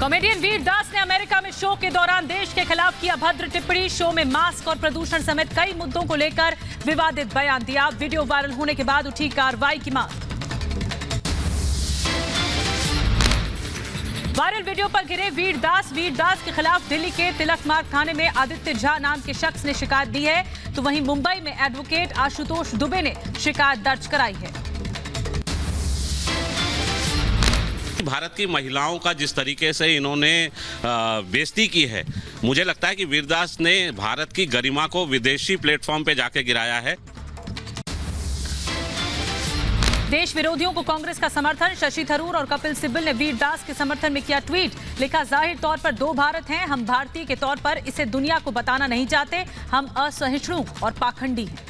Comedian वीर दास ने America में show के दौरान देश के खिलाफ किया भद्र टिप्पणी। शो में मास्क और प्रदूषण समेत कई मुद्दों को लेकर विवादित बयान दिया। वीडियो वायरल होने के बाद उठी कार्रवाई की मांग। वायरल वीडियो पर घिरे वीर दास के खिलाफ दिल्ली के तिलक मार्ग थाने में आदित्य झा नाम के शख्स ने शिकायत दी है, तो वहीं मुंबई में एडवोकेट आशुतोष दुबे ने शिकायत दर्ज कराई है। भारत की महिलाओं का जिस तरीके से इन्होंने बेइज्जती की है, मुझे लगता है कि वीरदास ने भारत की गरिमा को विदेशी प्लेटफॉर्म पे जाके गिराया है। देश विरोधियों को कांग्रेस का समर्थन। शशि थरूर और कपिल सिब्बल ने वीरदास के समर्थन में किया ट्वीट। लिखा, जाहिर तौर पर दो भारत हैं, हम भारतीय के तौर पर इसे दुनिया को बताना नहीं चाहते, हम असहिष्णु और पाखंडी हैं।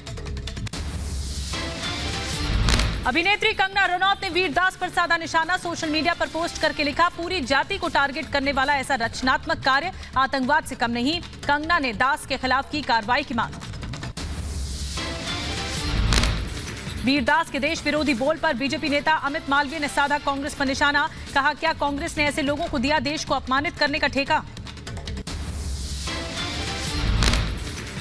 अभिनेत्री कंगना रनौत ने वीरदास पर साधा निशाना। सोशल मीडिया पर पोस्ट करके लिखा, पूरी जाति को टारगेट करने वाला ऐसा रचनात्मक कार्य आतंकवाद से कम नहीं। कंगना ने दास के खिलाफ की कार्रवाई की मांग। वीरदास के देश विरोधी बोल पर बीजेपी नेता अमित मालवीय ने साधा कांग्रेस पर निशाना। कहा, क्या कांग्रेस ने ऐसे लोगों को दिया देश को अपमानित करने का ठेका।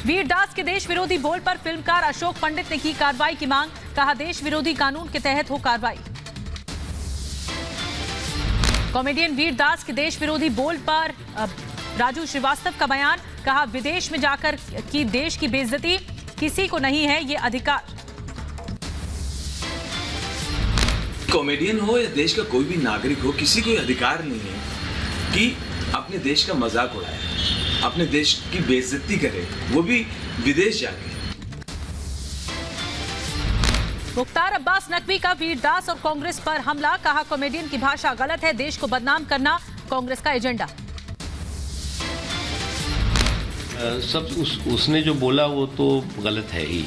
वीरदास के देश विरोधी बोल पर फिल्मकार अशोक पंडित ने की कार्रवाई की मांग। कहा, देश विरोधी कानून के तहत हो कार्रवाई। कॉमेडियन वीरदास के देश विरोधी बोल पर राजू श्रीवास्तव का बयान। कहा, विदेश में जाकर की देश की बेइज्जती, किसी को नहीं है ये अधिकार। कॉमेडियन हो या देश का कोई भी नागरिक हो, किसी को अधिकार नहीं है कि अपने देश का मजाक उड़ाए, अपने देश की बेइज्जती करे, वो भी विदेश जाके। मुख्तार अब्बास नकवी का वीरदास और कांग्रेस पर हमला। कहा, कॉमेडियन की भाषा गलत है, देश को बदनाम करना कांग्रेस का एजेंडा। उसने जो बोला वो तो गलत है ही,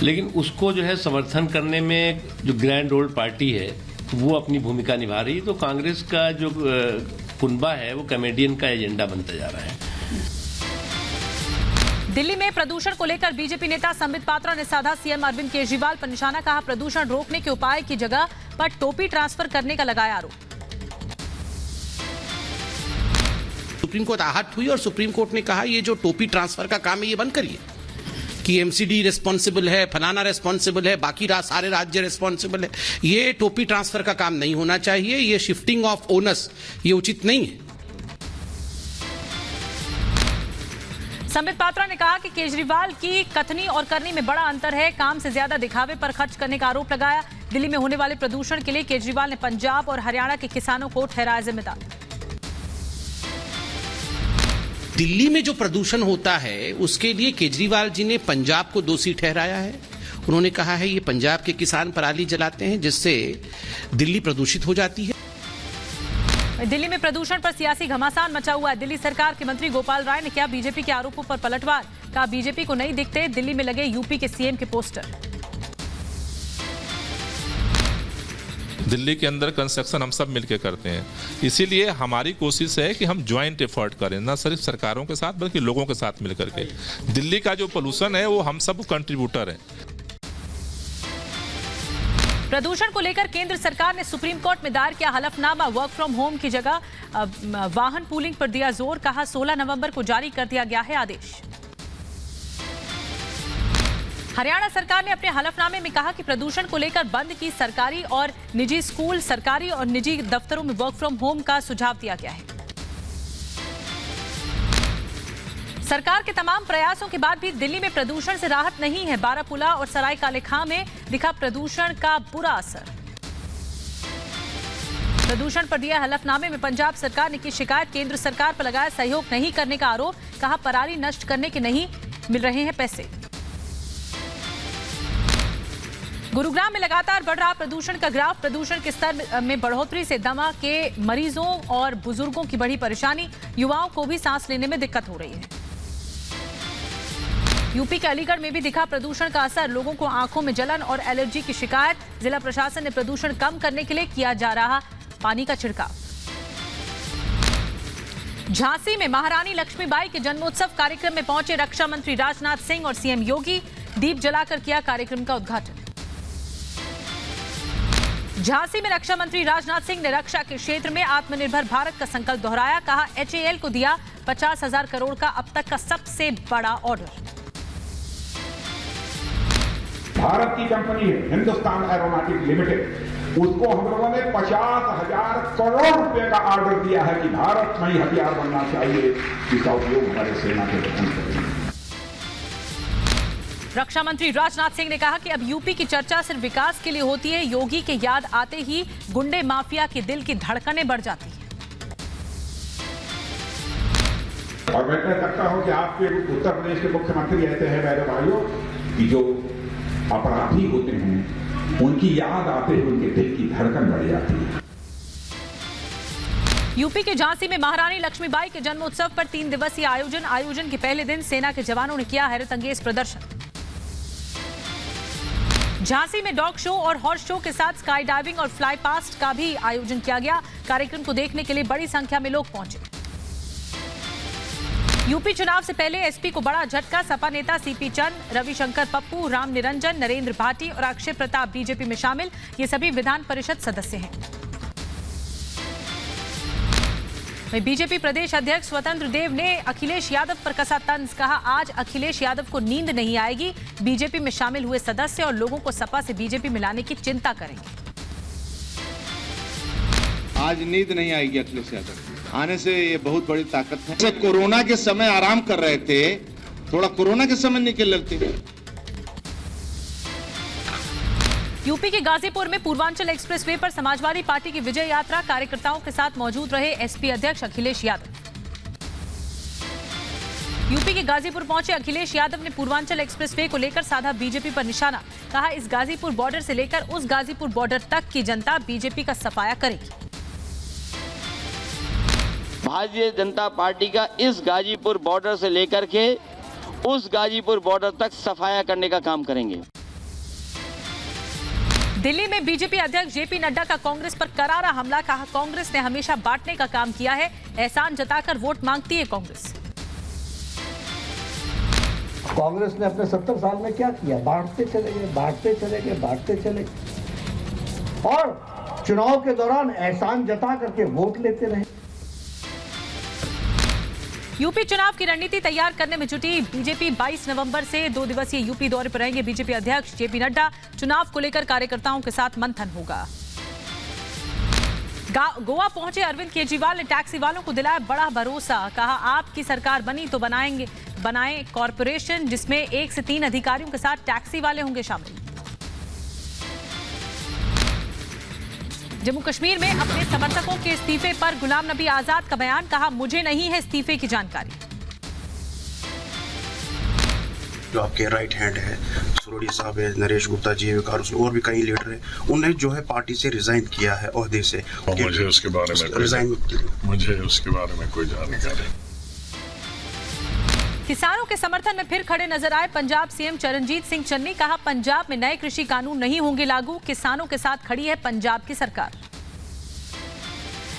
लेकिन उसको जो है समर्थन करने में जो ग्रैंड ओल्ड पार्टी है वो अपनी भूमिका निभा रही है। तो कांग्रेस का जो कुनबा है वो कॉमेडियन का एजेंडा बनता जा रहा है। दिल्ली में प्रदूषण को लेकर बीजेपी नेता संबित पात्रा ने साधा सीएम अरविंद केजरीवाल पर निशाना। कहा, प्रदूषण रोकने के उपाय की जगह पर टोपी ट्रांसफर करने का लगाया आरोप। सुप्रीम कोर्ट आहत हुई और सुप्रीम कोर्ट ने कहा, ये जो टोपी ट्रांसफर का काम है ये बंद करिए, कि एमसीडी रिस्पॉन्सिबल है, फलाना रिस्पॉन्सिबल है, बाकी सारे राज्य रिस्पॉन्सिबल है। ये टोपी ट्रांसफर का काम नहीं होना चाहिए, ये शिफ्टिंग ऑफ ओनस ये उचित नहीं है। संबित पात्रा ने कहा कि केजरीवाल की कथनी और करनी में बड़ा अंतर है, काम से ज्यादा दिखावे पर खर्च करने का आरोप लगाया। दिल्ली में होने वाले प्रदूषण के लिए केजरीवाल ने पंजाब और हरियाणा के किसानों को ठहराया जिम्मेदार। दिल्ली में जो प्रदूषण होता है उसके लिए केजरीवाल जी ने पंजाब को दोषी ठहराया है। उन्होंने कहा है ये पंजाब के किसान पराली जलाते हैं जिससे दिल्ली प्रदूषित हो जाती है। दिल्ली में प्रदूषण पर सियासी घमासान मचा हुआ है। दिल्ली सरकार के मंत्री गोपाल राय ने किया बीजेपी के आरोपों पर पलटवार। कहा, बीजेपी को नहीं दिखते दिल्ली में लगे यूपी के सीएम के पोस्टर। दिल्ली के अंदर कंस्ट्रक्शन हम सब मिलकर करते हैं, इसीलिए हमारी कोशिश है कि हम ज्वाइंट एफर्ट करें, न सिर्फ सरकारों के साथ बल्कि लोगों के साथ मिलकर के। दिल्ली का जो पोल्यूशन है वो हम सब कंट्रीब्यूटर हैं। प्रदूषण को लेकर केंद्र सरकार ने सुप्रीम कोर्ट में दायर किया हलफनामा। वर्क फ्रॉम होम की जगह वाहन पूलिंग पर दिया जोर। कहा, 16 नवंबर को जारी कर दिया गया है आदेश। हरियाणा सरकार ने अपने हलफनामे में कहा कि प्रदूषण को लेकर बंद की सरकारी और निजी स्कूल, सरकारी और निजी दफ्तरों में वर्क फ्रॉम होम का सुझाव दिया गया है। सरकार के तमाम प्रयासों के बाद भी दिल्ली में प्रदूषण से राहत नहीं है। बारापुला और सराय काले खां में दिखा प्रदूषण का बुरा असर। प्रदूषण पर दिया हलफनामे में पंजाब सरकार ने की शिकायत। केंद्र सरकार पर लगाया सहयोग नहीं करने का आरोप। कहा, पराली नष्ट करने के नहीं मिल रहे हैं पैसे। गुरुग्राम में लगातार बढ़ रहा प्रदूषण का ग्राफ। प्रदूषण के स्तर में बढ़ोतरी से दमा के मरीजों और बुजुर्गों की बड़ी परेशानी। युवाओं को भी सांस लेने में दिक्कत हो रही है। यूपी के अलीगढ़ में भी दिखा प्रदूषण का असर। लोगों को आंखों में जलन और एलर्जी की शिकायत। जिला प्रशासन ने प्रदूषण कम करने के लिए किया जा रहा पानी का छिड़काव। झांसी में महारानी लक्ष्मीबाई के जन्मोत्सव कार्यक्रम में पहुंचे रक्षा मंत्री राजनाथ सिंह और सीएम योगी। दीप जलाकर किया कार्यक्रम का उद्घाटन। झांसी में रक्षा मंत्री राजनाथ सिंह ने रक्षा के क्षेत्र में आत्मनिर्भर भारत का संकल्प दोहराया। कहा, HAL को दिया 50,000 करोड़ का अब तक का सबसे बड़ा ऑर्डर। भारत की कंपनी है हिंदुस्तान एरोनॉटिक्स लिमिटेड, उसको हम लोगों ने 50,000 करोड़ रुपए का ऑर्डर दिया है कि भारत में ही हथियार बनना चाहिए, जिसका उपयोग हमारे सेना के गठन करेंगे। रक्षा मंत्री राजनाथ सिंह ने कहा कि अब यूपी की चर्चा सिर्फ विकास के लिए होती है। योगी के याद आते ही गुंडे माफिया के दिल की धड़कनें बढ़ जाती हैं। और मैं कह सकता हूं कि आपके उत्तर प्रदेश के मुख्यमंत्री ऐसे हैं मेरे भाइयों कि जो अपराधी होते हैं उनकी याद आते ही उनके दिल की धड़कन बढ़ जाती है। यूपी के झांसी में महारानी लक्ष्मीबाई के जन्मोत्सव पर 3 दिवसीय आयोजन के पहले दिन सेना के जवानों ने किया हैरतअंगेज प्रदर्शन। झांसी में डॉग शो और हॉर्स शो के साथ स्काई डाइविंग और फ्लाई पास्ट का भी आयोजन किया गया। कार्यक्रम को देखने के लिए बड़ी संख्या में लोग पहुंचे। यूपी चुनाव से पहले एसपी को बड़ा झटका। सपा नेता सीपी चंद, रविशंकर पप्पू, राम निरंजन, नरेंद्र भाटी और अक्षय प्रताप बीजेपी में शामिल। ये सभी विधान परिषद सदस्य हैं। वहीं बीजेपी प्रदेश अध्यक्ष स्वतंत्र देव ने अखिलेश यादव पर कसा तंज। कहा, आज अखिलेश यादव को नींद नहीं आएगी। बीजेपी में शामिल हुए सदस्य और लोगों को सपा से बीजेपी में लाने की चिंता करेंगे। आज नींद नहीं आएगी अखिलेश यादव आने से, ये बहुत बड़ी ताकत है। कोरोना के समय आराम कर रहे थे, थोड़ा कोरोना के समय निकल लेते। यूपी के गाजीपुर में पूर्वांचल एक्सप्रेसवे पर समाजवादी पार्टी की विजय यात्रा। कार्यकर्ताओं के साथ मौजूद रहे एसपी अध्यक्ष अखिलेश यादव। यूपी के गाजीपुर पहुंचे अखिलेश यादव ने पूर्वांचल एक्सप्रेसवे को लेकर साधा बीजेपी पर निशाना। कहा, इस गाजीपुर बॉर्डर से लेकर उस गाजीपुर बॉर्डर तक की जनता बीजेपी का सफाया करेगी। भारतीय जनता पार्टी का इस गाजीपुर बॉर्डर से लेकर के उस गाजीपुर बॉर्डर तक सफाया करने का काम करेंगे। दिल्ली में बीजेपी अध्यक्ष जेपी नड्डा का कांग्रेस पर करारा हमला। कहा, कांग्रेस ने हमेशा बांटने का काम किया है, एहसान जताकर वोट मांगती है कांग्रेस। कांग्रेस ने अपने 70 साल में क्या किया? बांटते चले गए, बांटते चले गए, बांटते चले गए और चुनाव के दौरान एहसान जता करके वोट लेते रहे। यूपी चुनाव की रणनीति तैयार करने में जुटी बीजेपी। 22 नवंबर से 2 दिवसीय यूपी दौरे पर रहेंगे बीजेपी अध्यक्ष जेपी नड्डा। चुनाव को लेकर कार्यकर्ताओं के साथ मंथन होगा। गोवा पहुंचे अरविंद केजरीवाल ने टैक्सी वालों को दिलाया बड़ा भरोसा। कहा, आपकी सरकार बनी तो बनाएं कॉरपोरेशन जिसमें 1 से 3 अधिकारियों के साथ टैक्सी वाले होंगे शामिल। जम्मू कश्मीर में अपने समर्थकों के इस्तीफे पर गुलाम नबी आजाद का बयान। कहा, मुझे नहीं है इस्तीफे की जानकारी। जो आपके राइट हैंड है सुरोडिया साहब है, नरेश गुप्ता जी, विकास और भी कई लीडर हैं, उन्हें जो है पार्टी से रिजाइन किया है ओहदे से। मुझे उसके बारे में कोई जानकारी। किसानों के समर्थन में फिर खड़े नजर आए पंजाब सीएम चरणजीत सिंह चन्नी। कहा, पंजाब में नए कृषि कानून नहीं होंगे लागू। किसानों के साथ खड़ी है पंजाब की सरकार।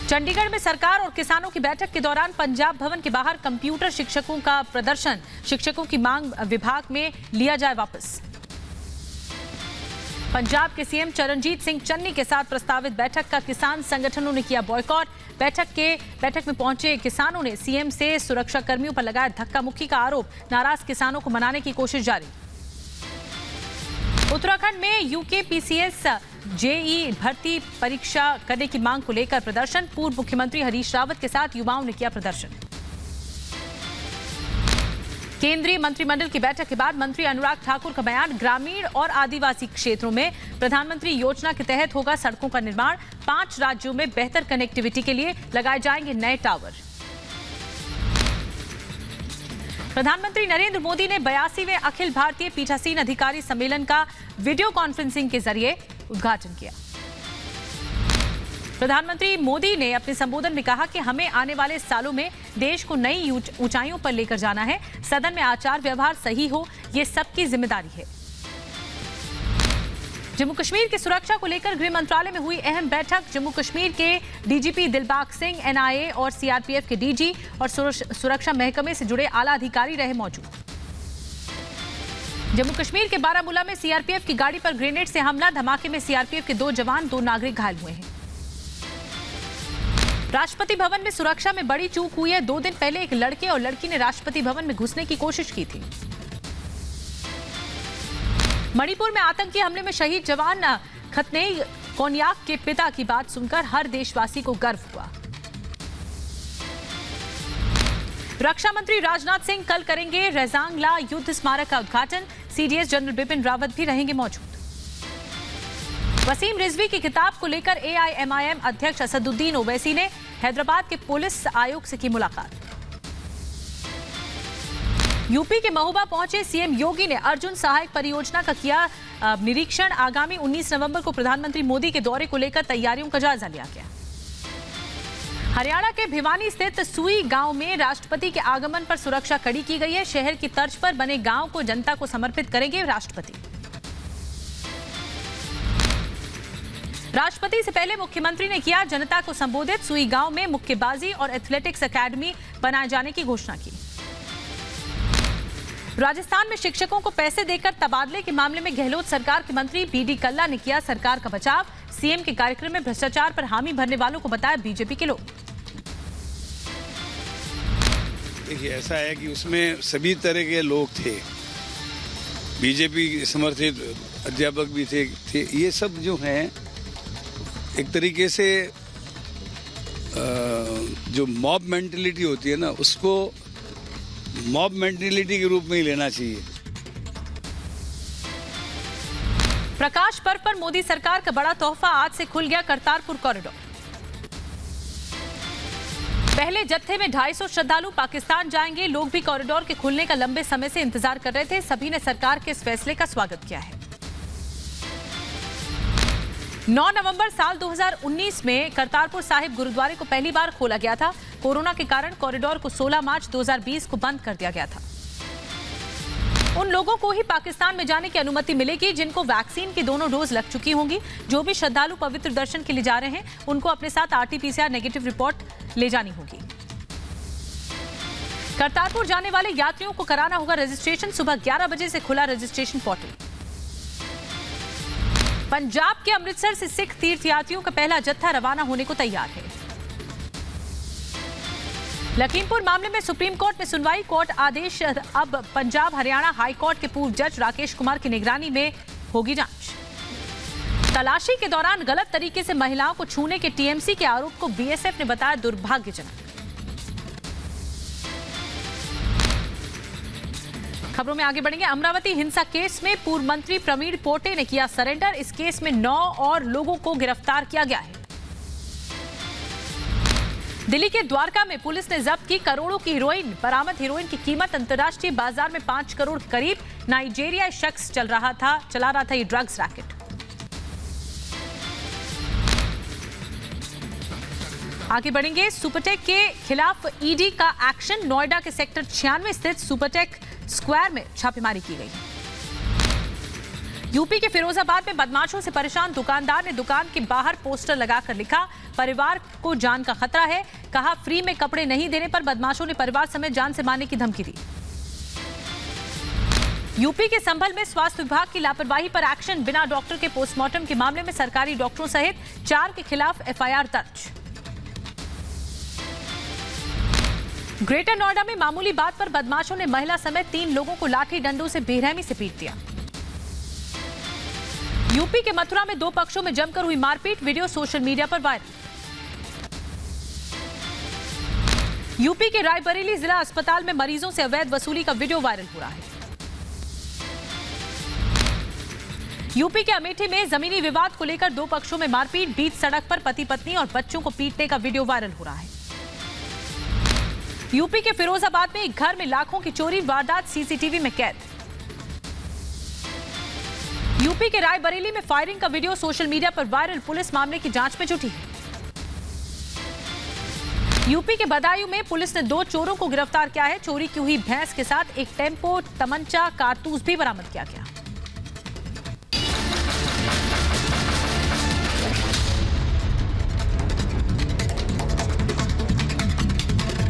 चंडीगढ़ में सरकार और किसानों की बैठक के दौरान पंजाब भवन के बाहर कंप्यूटर शिक्षकों का प्रदर्शन। शिक्षकों की मांग विभाग में लिया जाए वापस। पंजाब के सीएम चरणजीत सिंह चन्नी के साथ प्रस्तावित बैठक का किसान संगठनों ने किया बॉयकॉट। बैठक में पहुंचे किसानों ने सीएम से सुरक्षा कर्मियों पर लगाया धक्का मुक्की का आरोप। नाराज किसानों को मनाने की कोशिश जारी। उत्तराखंड में यूकेपीसीएस जेई भर्ती परीक्षा करने की मांग को लेकर प्रदर्शन। पूर्व मुख्यमंत्री हरीश रावत के साथ युवाओं ने किया प्रदर्शन। केंद्रीय मंत्रिमंडल की बैठक के बाद मंत्री अनुराग ठाकुर का बयान। ग्रामीण और आदिवासी क्षेत्रों में प्रधानमंत्री योजना के तहत होगा सड़कों का निर्माण। 5 राज्यों में बेहतर कनेक्टिविटी के लिए लगाए जाएंगे नए टावर। प्रधानमंत्री नरेंद्र मोदी ने 82वें अखिल भारतीय पीठासीन अधिकारी सम्मेलन का वीडियो कॉन्फ्रेंसिंग के जरिए उद्घाटन किया। प्रधानमंत्री मोदी ने अपने संबोधन में कहा कि हमें आने वाले सालों में देश को नई ऊंचाइयों पर लेकर जाना है। सदन में आचार व्यवहार सही हो, ये सबकी जिम्मेदारी है। जम्मू कश्मीर की सुरक्षा को लेकर गृह मंत्रालय में हुई अहम बैठक। जम्मू कश्मीर के डीजीपी दिलबाग सिंह, एनआईए और सीआरपीएफ के डीजी और सुरक्षा महकमे से जुड़े आला अधिकारी रहे मौजूद। जम्मू कश्मीर के बारामूला में सीआरपीएफ की गाड़ी पर ग्रेनेड से हमला, धमाके में सीआरपीएफ के 2 जवान 2 नागरिक घायल हुए हैं। राष्ट्रपति भवन में सुरक्षा में बड़ी चूक हुई है। 2 दिन पहले एक लड़के और लड़की ने राष्ट्रपति भवन में घुसने की कोशिश की थी। मणिपुर में आतंकी हमले में शहीद जवान खतनेई कोन्याक के पिता की बात सुनकर हर देशवासी को गर्व हुआ। रक्षा मंत्री राजनाथ सिंह कल करेंगे रेजांगला युद्ध स्मारक का उद्घाटन। सीडीएस जनरल बिपिन रावत भी रहेंगे मौजूद। वसीम रिजवी की किताब को लेकर एआईएमआईएम अध्यक्ष असदुद्दीन ओवैसी ने हैदराबाद के पुलिस आयुक्त से की मुलाकात। यूपी के महोबा पहुंचे सीएम योगी ने अर्जुन सहायक परियोजना का किया निरीक्षण। आगामी 19 नवंबर को प्रधानमंत्री मोदी के दौरे को लेकर तैयारियों का जायजा लिया गया। हरियाणा के भिवानी स्थित सुई गांव में राष्ट्रपति के आगमन पर सुरक्षा कड़ी की गई है। शहर की तर्ज पर बने गांव को जनता को समर्पित करेंगे राष्ट्रपति। राष्ट्रपति से पहले मुख्यमंत्री ने किया जनता को संबोधित। सुई गांव में मुक्केबाजी और एथलेटिक्स एकेडमी बनाए जाने की घोषणा की। राजस्थान में शिक्षकों को पैसे देकर तबादले के मामले में गहलोत सरकार के मंत्री बीडी कल्ला ने किया सरकार का बचाव। सीएम के कार्यक्रम में भ्रष्टाचार पर हामी भरने वालों को बताया बीजेपी के लोग। देखिए, ऐसा है कि उसमें सभी तरह के लोग थे, बीजेपी समर्थित अध्यापक भी थे। ये सब जो हैं एक तरीके से जो मॉब मेंटेलिटी होती है ना, उसको मॉब मेंटेलिटी के रूप में ही लेना चाहिए। प्रकाश पर्व पर मोदी सरकार का बड़ा तोहफा, आज से खुल गया करतारपुर कॉरिडोर। पहले जत्थे में 250 श्रद्धालु पाकिस्तान जाएंगे। लोग भी कॉरिडोर के खुलने का लंबे समय से इंतजार कर रहे थे। सभी ने सरकार के इस फैसले का स्वागत किया है। 9 नवंबर साल 2019 में करतारपुर साहिब गुरुद्वारे को पहली बार खोला गया था। कोरोना के कारण कॉरिडोर को 16 मार्च 2020 को बंद कर दिया गया था। उन लोगों को ही पाकिस्तान में जाने की अनुमति मिलेगी जिनको वैक्सीन की दोनों डोज लग चुकी होंगी। जो भी श्रद्धालु पवित्र दर्शन के लिए जा रहे हैं उनको अपने साथ आरटीपीसीआर नेगेटिव रिपोर्ट ले जानी होगी। करतारपुर जाने वाले यात्रियों को कराना होगा रजिस्ट्रेशन। सुबह 11 बजे से खुला रजिस्ट्रेशन पोर्टल। पंजाब के अमृतसर से सिख तीर्थयात्रियों का पहला जत्था रवाना होने को तैयार है। लखीमपुर मामले में सुप्रीम कोर्ट में सुनवाई। कोर्ट आदेश अब पंजाब हरियाणा हाई कोर्ट के पूर्व जज राकेश कुमार की निगरानी में होगी जांच। तलाशी के दौरान गलत तरीके से महिलाओं को छूने के टीएमसी के आरोप को बीएसएफ ने बताया दुर्भाग्यजनक। खबरों में आगे बढ़ेंगे। अमरावती हिंसा केस में पूर्व मंत्री प्रवीण पोटे ने किया सरेंडर। इस केस में 9 और लोगों को गिरफ्तार किया गया है। दिल्ली के द्वारका में पुलिस ने जब्त की करोड़ों की हीरोइन। बरामद हीरोइन की कीमत अंतर्राष्ट्रीय बाजार में 5 करोड़ के करीब। नाइजीरियाई शख्स चला रहा था ये ड्रग्स रैकेट। आगे बढ़ेंगे। सुपरटेक के खिलाफ ईडी का एक्शन। नोएडा के सेक्टर 96 स्थित सुपरटेक स्क्वायर में छापेमारी की गई। यूपी के फिरोजाबाद में बदमाशों से परेशान दुकानदार ने दुकान के बाहर पोस्टर लगाकर लिखा परिवार को जान का खतरा है। कहा फ्री में कपड़े नहीं देने पर बदमाशों ने परिवार समेत जान से मारने की धमकी दी। यूपी के संभल में स्वास्थ्य विभाग की लापरवाही पर एक्शन। बिना डॉक्टर के पोस्टमार्टम के मामले में सरकारी डॉक्टरों सहित 4 के खिलाफ एफआईआर दर्ज। ग्रेटर नोएडा में मामूली बात पर बदमाशों ने महिला समेत 3 लोगों को लाठी डंडों से बेरहमी से पीट दिया। यूपी के मथुरा में 2 पक्षों में जमकर हुई मारपीट। वीडियो सोशल मीडिया पर वायरल। यूपी के रायबरेली जिला अस्पताल में मरीजों से अवैध वसूली का वीडियो वायरल हो रहा है। यूपी के अमेठी में जमीनी विवाद को लेकर 2 पक्षों में मारपीट। बीच सड़क पर पति पत्नी और बच्चों को पीटने का वीडियो वायरल हो रहा है। यूपी के फिरोजाबाद में एक घर में लाखों की चोरी। वारदात सीसीटीवी में कैद। यूपी के रायबरेली में फायरिंग का वीडियो सोशल मीडिया पर वायरल। पुलिस मामले की जांच में जुटी है। यूपी के बदायूं में पुलिस ने 2 चोरों को गिरफ्तार किया है। चोरी की हुई भैंस के साथ एक टेम्पो, तमंचा, कारतूस भी बरामद किया गया।